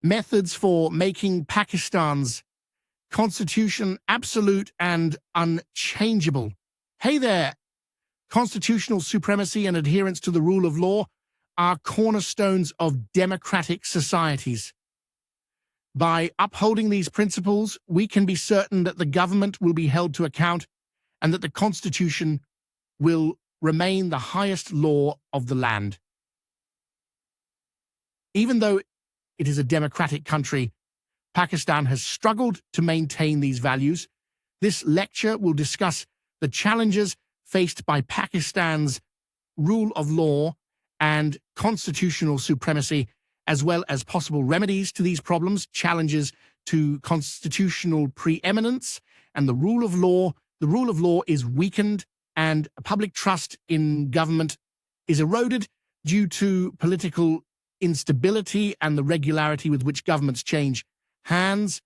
methods for making Pakistan's constitution absolute and unchangeable. Hey there! Constitutional supremacy and adherence to the rule of law are cornerstones of democratic societies. By upholding these principles, we can be certain that the government will be held to account and that the Constitution will remain the highest law of the land. Even though it is a democratic country, Pakistan has struggled to maintain these values. This lecture will discuss the challenges faced by Pakistan's rule of law and constitutional supremacy, as well as possible remedies to these problems, challenges to constitutional preeminence and the rule of law. The rule of law is weakened and public trust in government is eroded due to political instability and the regularity with which governments change hands.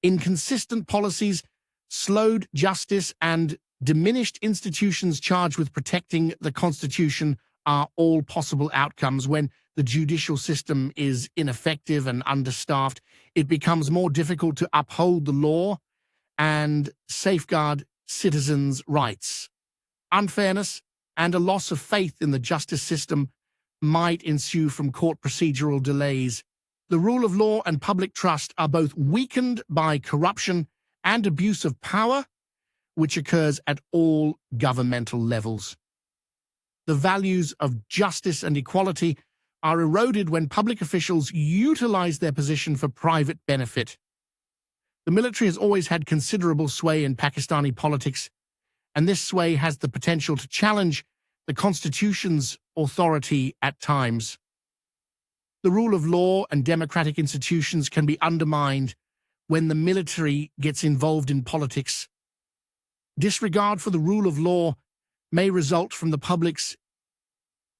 Inconsistent policies, slowed justice, and diminished institutions charged with protecting the Constitution are all possible outcomes. When the judicial system is ineffective and understaffed, it becomes more difficult to uphold the law and safeguard citizens' rights. Unfairness and a loss of faith in the justice system might ensue from court procedural delays. The rule of law and public trust are both weakened by corruption and abuse of power, which occurs at all governmental levels. The values of justice and equality are eroded when public officials utilize their position for private benefit. The military has always had considerable sway in Pakistani politics, and this sway has the potential to challenge the Constitution's authority at times. The rule of law and democratic institutions can be undermined when the military gets involved in politics. Disregard for the rule of law may result from the public's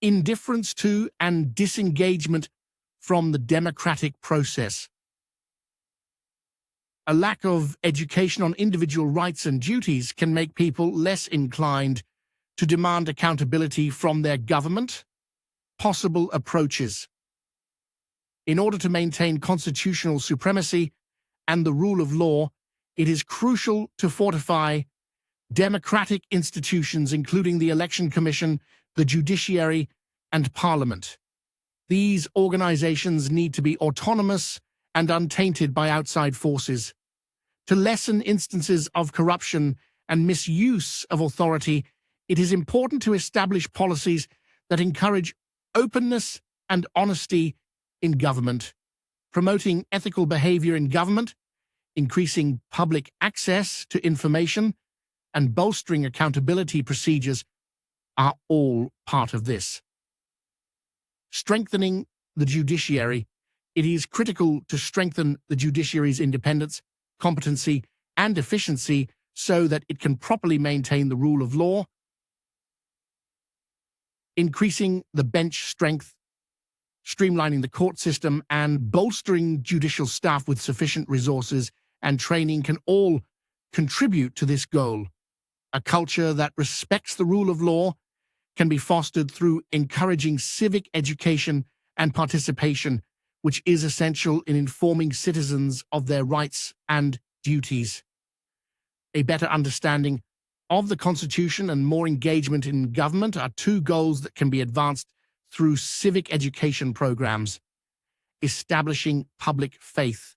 indifference to and disengagement from the democratic process. A lack of education on individual rights and duties can make people less inclined to demand accountability from their government. Possible approaches. In order to maintain constitutional supremacy and the rule of law, it is crucial to fortify democratic institutions, including the Election Commission, the judiciary, and Parliament. These organizations need to be autonomous and untainted by outside forces. To lessen instances of corruption and misuse of authority, it is important to establish policies that encourage openness and honesty in government, promoting ethical behavior in government, increasing public access to information, and bolstering accountability procedures are all part of this. Strengthening the judiciary. It is critical to strengthen the judiciary's independence, competency, and efficiency so that it can properly maintain the rule of law. Increasing the bench strength, streamlining the court system, and bolstering judicial staff with sufficient resources and training can all contribute to this goal. A culture that respects the rule of law can be fostered through encouraging civic education and participation, which is essential in informing citizens of their rights and duties. A better understanding of the Constitution and more engagement in government are two goals that can be advanced through civic education programs. Establishing public faith.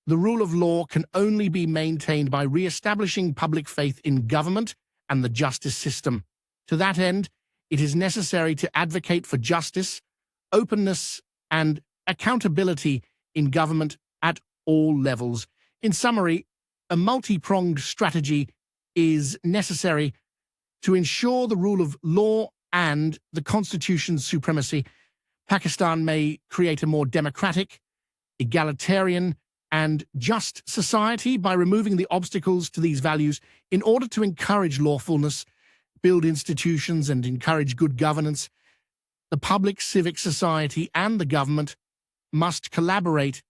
The rule of law can only be maintained by re-establishing public faith in government and the justice system. To that end, it is necessary to advocate for justice, openness, and accountability in government at all levels. In summary, a multi-pronged strategy is necessary to ensure the rule of law and the Constitution's supremacy. Pakistan may create a more democratic, egalitarian, and just society by removing the obstacles to these values. In order to encourage lawfulness, build institutions, and encourage good governance, the public, civic society, and the government must collaborate